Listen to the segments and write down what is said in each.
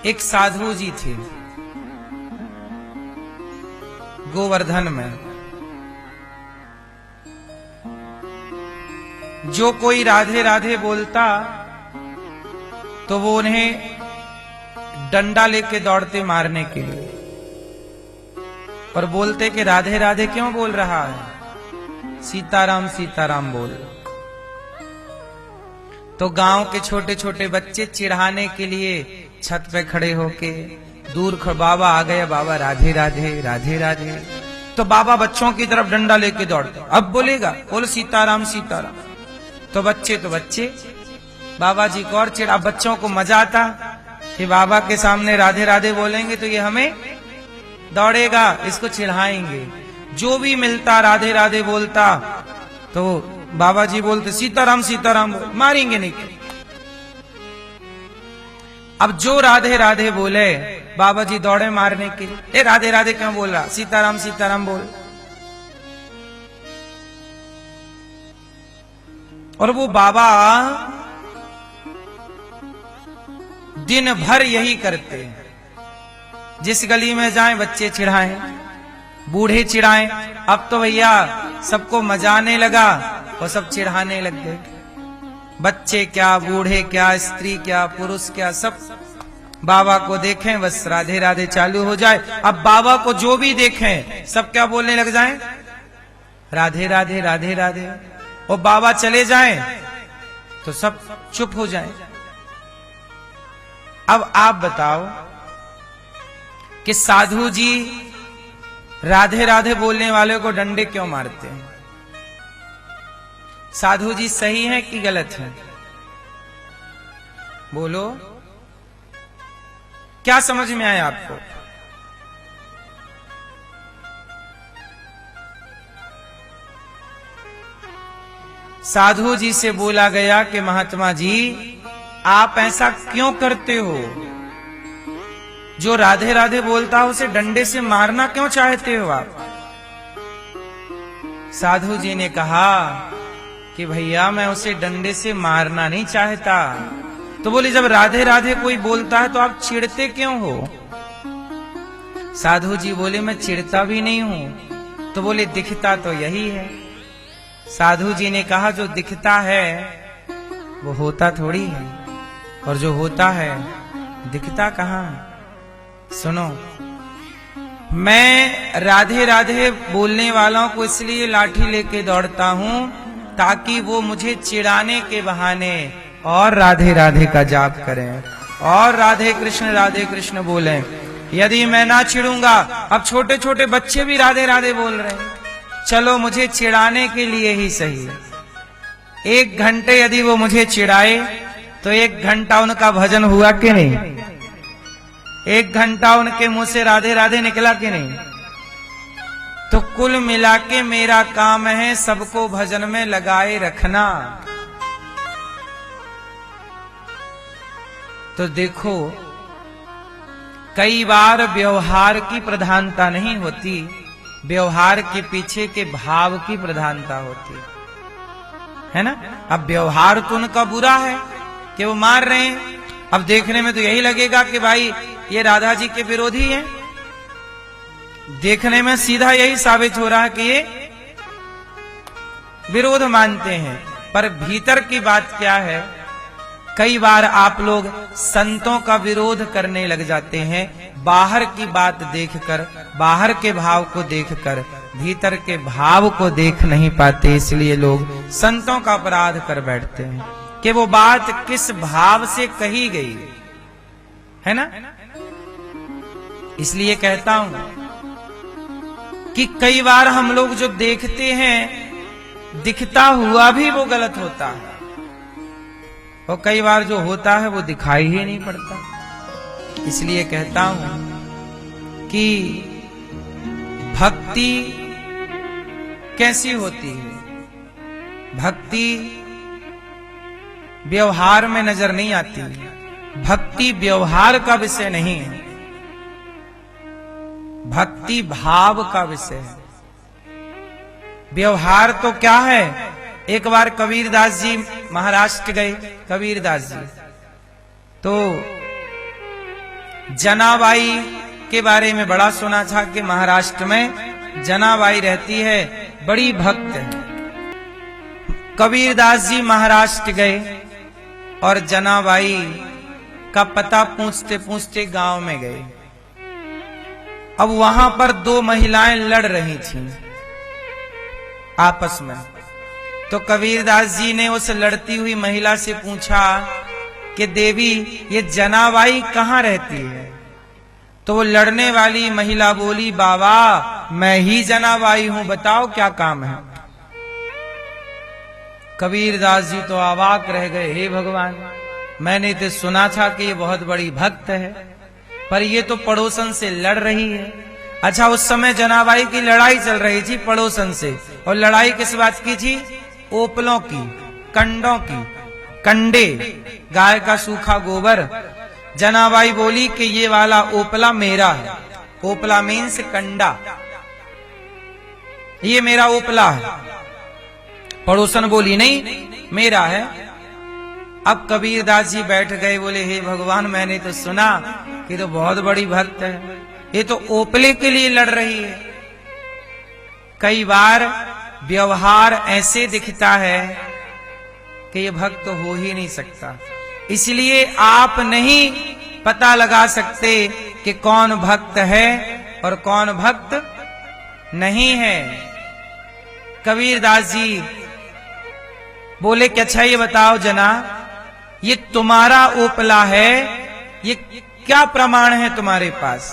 एक साधु जी थे गोवर्धन में। जो कोई राधे राधे बोलता तो वो उन्हें डंडा लेके दौड़ते मारने के लिए, और बोलते कि राधे राधे क्यों बोल रहा है, सीताराम सीताराम बोल। तो गांव के छोटे छोटे बच्चे चिढ़ाने के लिए छत पे खड़े होके दूर बाबा आ गए, बाबा राधे राधे राधे राधे। तो बाबा बच्चों की तरफ डंडा लेके दौड़ते, अब बोलेगा, बोल सीताराम सीताराम। तो बच्चे बाबा जी को और चिढ़ा। बच्चों को मजा आता कि बाबा के सामने राधे राधे बोलेंगे तो ये हमें दौड़ेगा, इसको चिढ़ाएंगे। जो भी मिलता राधे राधे बोलता तो बाबा जी बोलते सीताराम सीताराम बोल, मारेंगे नहीं। अब जो राधे राधे बोले बाबा जी दौड़े मारने के लिए, ए राधे राधे क्यों बोल रहा, सीताराम सीताराम बोल। और वो बाबा दिन भर यही करते हैं। जिस गली में जाएं बच्चे चिढ़ाएं, बूढ़े चिढ़ाएं। अब तो भैया सबको मजा आने लगा और सब चिढ़ाने लग गए। बच्चे क्या, बूढ़े क्या, स्त्री क्या, पुरुष क्या, सब बाबा को देखें बस राधे राधे चालू हो जाए। अब बाबा को जो भी देखें सब क्या बोलने लग जाएं, राधे राधे राधे राधे। और बाबा चले जाएं तो सब चुप हो जाएं। अब आप बताओ कि साधु जी राधे राधे बोलने वाले को डंडे क्यों मारते हैं? साधु जी सही है कि गलत है? बोलो, क्या समझ में आया आपको? साधु जी से बोला गया कि महात्मा जी आप ऐसा क्यों करते हो? जो राधे राधे बोलता हो उसे डंडे से मारना क्यों चाहते हो आप? साधु जी ने कहा कि भैया मैं उसे डंडे से मारना नहीं चाहता। तो बोले जब राधे राधे कोई बोलता है तो आप चिढ़ते क्यों हो? साधु जी बोले मैं चिढ़ता भी नहीं हूं। तो बोले दिखता तो यही है। साधु जी ने कहा जो दिखता है वो होता थोड़ी है, और जो होता है दिखता कहां? सुनो, मैं राधे राधे बोलने वालों को इसलिए लाठी लेके दौड़ता हूं ताकि वो मुझे चिढ़ाने के बहाने और राधे राधे का जाप करें और राधे कृष्ण बोलें। यदि मैं ना चिढ़ूंगा, अब छोटे छोटे बच्चे भी राधे राधे बोल रहे हैं, चलो मुझे चिढ़ाने के लिए ही सही, 1 घंटे यदि वो मुझे चिढ़ाए तो 1 घंटा उनका भजन हुआ कि नहीं? 1 घंटा उनके मुंह से राधे राधे निकला कि नहीं? तो कुल मिला के मेरा काम है सबको भजन में लगाए रखना। तो देखो, कई बार व्यवहार की प्रधानता नहीं होती, व्यवहार के पीछे के भाव की प्रधानता होती है ना। अब व्यवहार तो उनका बुरा है कि वो मार रहे हैं। अब देखने में तो यही लगेगा कि भाई ये राधा जी के विरोधी हैं, देखने में सीधा यही साबित हो रहा है कि ये विरोध मानते हैं, पर भीतर की बात क्या है? कई बार आप लोग संतों का विरोध करने लग जाते हैं, बाहर की बात देखकर, बाहर के भाव को देखकर, भीतर के भाव को देख नहीं पाते। इसलिए लोग संतों का अपराध कर बैठते हैं कि वो बात किस भाव से कही गई है ना। इसलिए कहता हूं कि कई बार हम लोग जो देखते हैं दिखता हुआ भी वो गलत होता है, और कई बार जो होता है वो दिखाई ही नहीं पड़ता। इसलिए कहता हूं कि भक्ति कैसी होती है? भक्ति व्यवहार में नजर नहीं आती। भक्ति व्यवहार का विषय नहीं है, भक्ति भाव का विषय है। व्यवहार तो क्या है? एक बार कबीरदास जी महाराष्ट्र गए, कबीरदास जी तो जनाबाई के बारे में बड़ा सुना था कि महाराष्ट्र में जनाबाई रहती है, बड़ी भक्त है। कबीरदास जी महाराष्ट्र गए और जनाबाई का पता पूछते पूछते गांव में गए। अब वहां पर दो महिलाएं लड़ रही थीं आपस में। तो कबीरदास जी ने उस लड़ती हुई महिला से पूछा कि देवी, ये जनाबाई कहाँ रहती है? तो वो लड़ने वाली महिला बोली, बाबा मैं ही जनाबाई हूं, बताओ क्या काम है? कबीरदास जी तो अवाक रह गए, हे भगवान, मैंने तो सुना था कि ये बहुत बड़ी भक्त है, पर ये तो पड़ोसन से लड़ रही है। अच्छा, उस समय जनाबाई की लड़ाई चल रही थी पड़ोसन से, और लड़ाई किस बात की थी? ओपलों की, कंडों की, कंडे, गाय का सूखा गोबर। जनाबाई बोली कि ये वाला ओपला मेरा है। ओपला मीन्स कंडा, ये मेरा ओपला है। पड़ोसन बोली नहीं, मेरा है। अब कबीरदास जी बैठ गए, बोले हे भगवान, मैंने तो सुना कि तो बहुत बड़ी भक्त है, ये तो ओपले के लिए लड़ रही है। कई बार व्यवहार ऐसे दिखता है कि ये भक्त हो ही नहीं सकता, इसलिए आप नहीं पता लगा सकते कि कौन भक्त है और कौन भक्त नहीं है। कबीरदास जी बोले कि अच्छा ये बताओ जना, ये तुम्हारा ओपला है, ये क्या प्रमाण है तुम्हारे पास?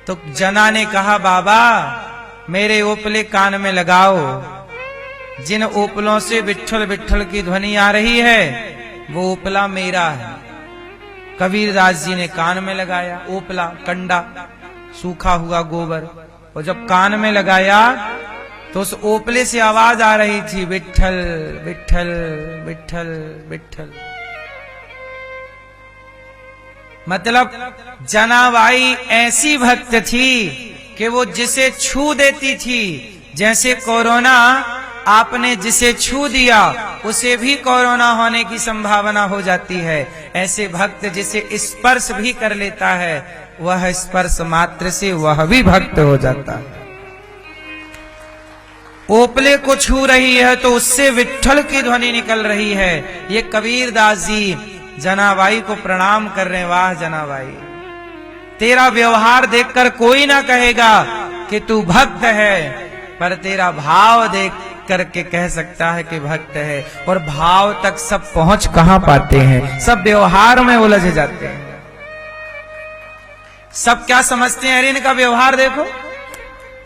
तो जना ने कहा, बाबा मेरे ओपले कान में लगाओ, जिन ओपलों से विट्ठल विट्ठल की ध्वनि आ रही है वो ओपला मेरा है। कबीरदास जी ने कान में लगाया ओपला, कंडा, सूखा हुआ गोबर, और जब कान में लगाया तो उस ओपले से आवाज आ रही थी, विट्ठल विट्ठल विट्ठल विट्ठल। मतलब जनाबाई ऐसी भक्त थी कि वो जिसे छू देती थी। जैसे कोरोना आपने जिसे छू दिया उसे भी कोरोना होने की संभावना हो जाती है, ऐसे भक्त जिसे स्पर्श भी कर लेता है, वह स्पर्श मात्र से वह भी भक्त हो जाता है। ओपले को छू रही है तो उससे विट्ठल की ध्वनि निकल रही है। ये कबीरदास जी जनाबाई को प्रणाम कर रहे हैं। वाह जनाबाई, तेरा व्यवहार देखकर कोई ना कहेगा कि तू भक्त है, पर तेरा भाव देख करके कह सकता है कि भक्त है। और भाव तक सब पहुंच कहां पाते हैं? सब व्यवहार में उलझ जाते हैं। सब क्या समझते हैं? अरे इनका व्यवहार देखो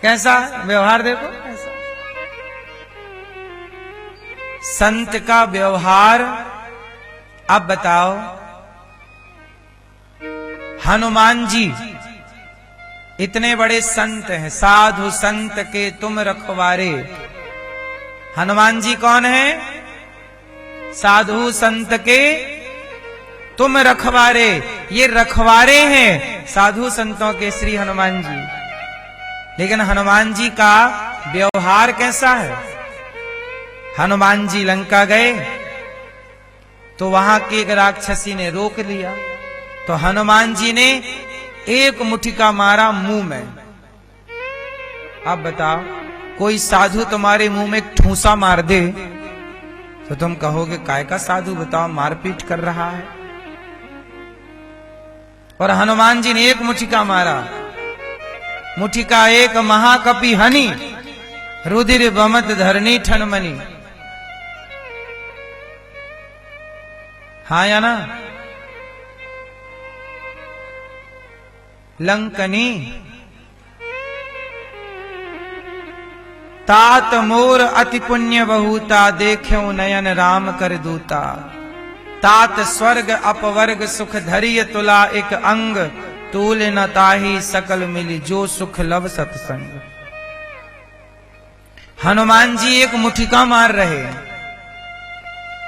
कैसा, व्यवहार देखो कैसा। संत का व्यवहार, अब बताओ, हनुमान जी इतने बड़े संत हैं, साधु संत के तुम रखवारे। हनुमान जी कौन है? साधु संत के तुम रखवारे। ये रखवारे हैं साधु संतों के श्री हनुमान जी। लेकिन हनुमान जी का व्यवहार कैसा है? हनुमान जी लंका गए तो वहां की एक राक्षसी ने रोक लिया, तो हनुमान जी ने एक मुठिका मारा मुंह में। अब बताओ, कोई साधु तुम्हारे मुंह में एक ठूसा मार दे तो तुम कहोगे काय का साधु, बताओ मारपीट कर रहा है। और हनुमान जी ने एक मुठिका मारा, मुठिका एक महाकपि हनि, रुधिर बमत धरनी ठनमनी। हाँ या ना? लंकनी तात मोर अति पुण्य बहुता, देख्यो नयन राम कर दूता। तात स्वर्ग अपवर्ग सुख धरिय तुला, एक अंग तूल न ताही सकल मिली, जो सुख लव सत्संग। हनुमान जी एक मुठिका मार रहे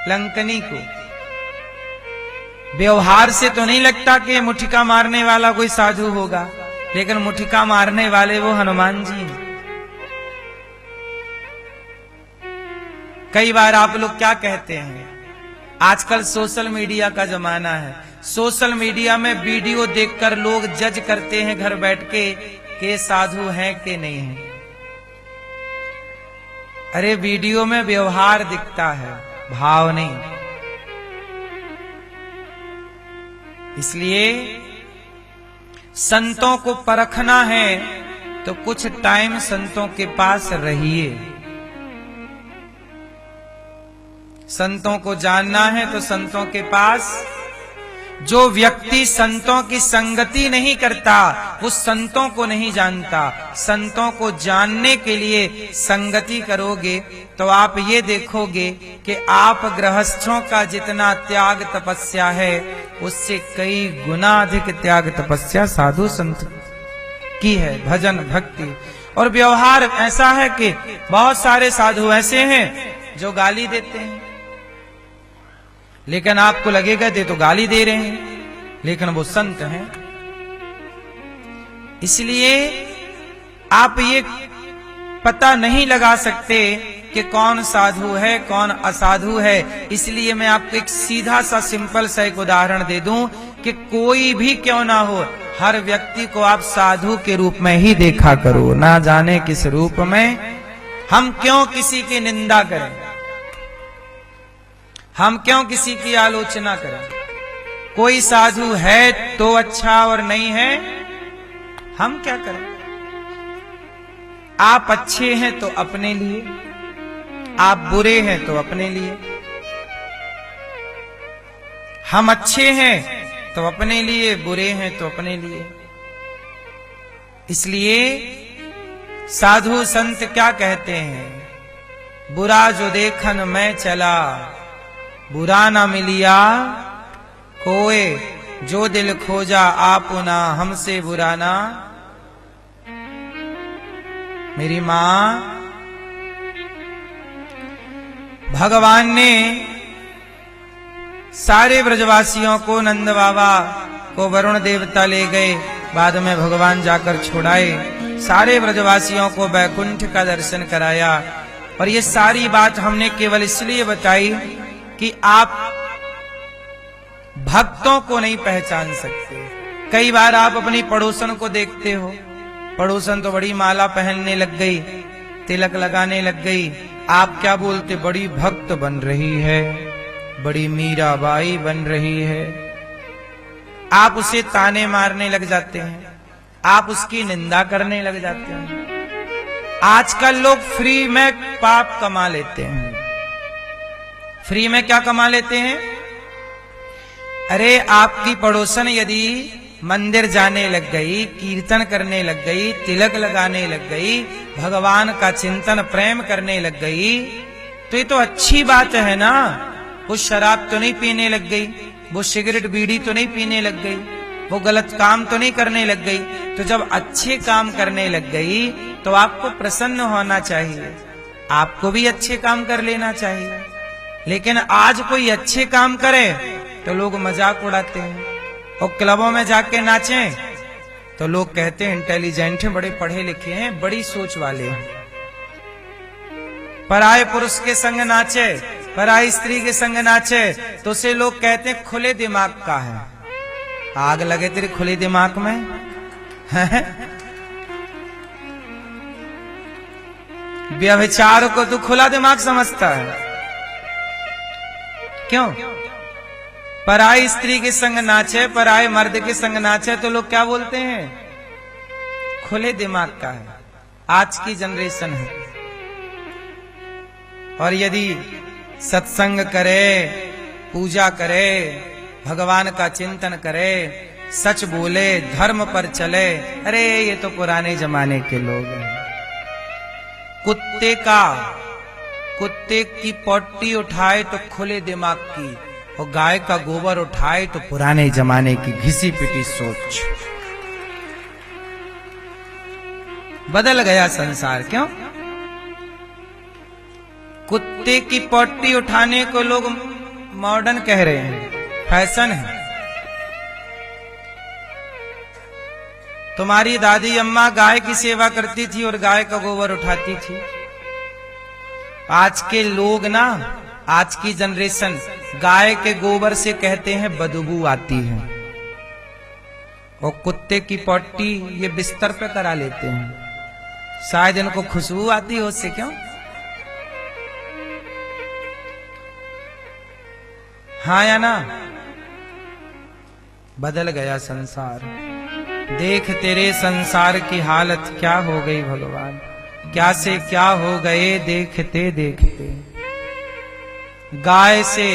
लंकनी को। व्यवहार से तो नहीं लगता कि मुठिका मारने वाला कोई साधु होगा, लेकिन मुठिका मारने वाले वो हनुमान जी हैं। कई बार आप लोग क्या कहते हैं, आजकल सोशल मीडिया का जमाना है, सोशल मीडिया में वीडियो देखकर लोग जज करते हैं घर बैठ के साधु हैं कि नहीं है। अरे वीडियो में व्यवहार दिखता है, भाव नहीं। इसलिए संतों को परखना है तो कुछ टाइम संतों के पास रहिए। संतों को जानना है तो संतों के पास। जो व्यक्ति संतों की संगति नहीं करता वो संतों को नहीं जानता। संतों को जानने के लिए संगति करोगे तो आप ये देखोगे कि आप गृहस्थों का जितना त्याग तपस्या है उससे कई गुना अधिक त्याग तपस्या साधु संत की है। भजन भक्ति और व्यवहार ऐसा है कि बहुत सारे साधु ऐसे हैं जो गाली देते हैं, लेकिन आपको लगेगा दे तो गाली दे रहे हैं, लेकिन वो संत हैं। इसलिए आप ये पता नहीं लगा सकते कि कौन साधु है कौन असाधु है। इसलिए मैं आपको एक सीधा सा सिंपल सा एक उदाहरण दे दूं कि कोई भी क्यों ना हो, हर व्यक्ति को आप साधु के रूप में ही देखा करो। ना जाने किस रूप में। हम क्यों किसी की निंदा करें, हम क्यों किसी की आलोचना करें। कोई साधु है तो अच्छा और नहीं है हम क्या करें। आप अच्छे हैं तो अपने लिए, आप बुरे हैं तो अपने लिए। हम अच्छे हैं तो अपने लिए, बुरे हैं तो अपने लिए। इसलिए साधु संत क्या कहते हैं, बुरा जो देखन मैं चला बुरा ना मिलिया कोए, जो दिल खोजा आपुना हमसे बुरा ना। मेरी मां, भगवान ने सारे ब्रजवासियों को, नंद बाबा को वरुण देवता ले गए, बाद में भगवान जाकर छुड़ाए। सारे ब्रजवासियों को वैकुंठ का दर्शन कराया। और ये सारी बात हमने केवल इसलिए बताई कि आप भक्तों को नहीं पहचान सकते। कई बार आप अपनी पड़ोसन को देखते हो, पड़ोसन तो बड़ी माला पहनने लग गई, तिलक लगाने लग गई, आप क्या बोलते, बड़ी भक्त बन रही है, बड़ी मीराबाई बन रही है। आप उसे ताने मारने लग जाते हैं, आप उसकी निंदा करने लग जाते हैं। आजकल लोग फ्री में पाप कमा लेते हैं। फ्री में क्या कमा लेते हैं। अरे आपकी पड़ोसन यदि मंदिर जाने लग गई, कीर्तन करने लग गई, तिलक लगाने लग गई, भगवान का चिंतन प्रेम करने लग गई, तो ये तो अच्छी बात है ना। वो शराब तो नहीं पीने लग गई, वो सिगरेट बीड़ी तो नहीं पीने लग गई, वो गलत काम तो नहीं करने लग गई। तो जब अच्छे काम करने लग गई तो आपको प्रसन्न होना चाहिए, आपको भी अच्छे काम कर लेना चाहिए। लेकिन आज कोई अच्छे काम करे तो लोग मजाक उड़ाते हैं, और क्लबों में जाके नाचें तो लोग कहते हैं इंटेलिजेंट हैं, बड़े पढ़े लिखे हैं, बड़ी सोच वाले हैं। पराये पुरुष के संग नाचे, पराई स्त्री के संग नाचे तो उसे लोग कहते हैं खुले दिमाग का है। आग लगे तेरे खुले दिमाग में। व्यभिचार को तू खुला दिमाग समझता है क्यों। पराई स्त्री के संग नाचे, पराये मर्द के संग नाचे तो लोग क्या बोलते हैं, खुले दिमाग का है। आज की जनरेशन है। और यदि सत्संग करे, पूजा करे, भगवान का चिंतन करे, सच बोले, धर्म पर चले, अरे ये तो पुराने जमाने के लोग हैं। कुत्ते की पोटी उठाए तो खुले दिमाग की, और गाय का गोबर उठाए तो पुराने जमाने की घिसी पिटी सोच। बदल गया संसार। क्यों? कुत्ते की पोटी उठाने को लोग मॉडर्न कह रहे हैं, फैशन है। तुम्हारी दादी अम्मा गाय की सेवा करती थी और गाय का गोबर उठाती थी। आज के लोग ना आज की जनरेशन गाय के गोबर से कहते हैं बदबू आती है, और कुत्ते की पट्टी ये बिस्तर पे करा लेते हैं, शायद इनको खुशबू आती हो उससे। क्यों? हाँ या ना? बदल गया संसार। देख तेरे संसार की हालत क्या हो गई भगवान, क्या से क्या हो गए देखते देखते। गाय से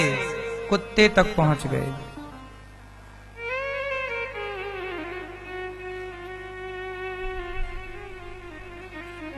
कुत्ते तक पहुंच गए।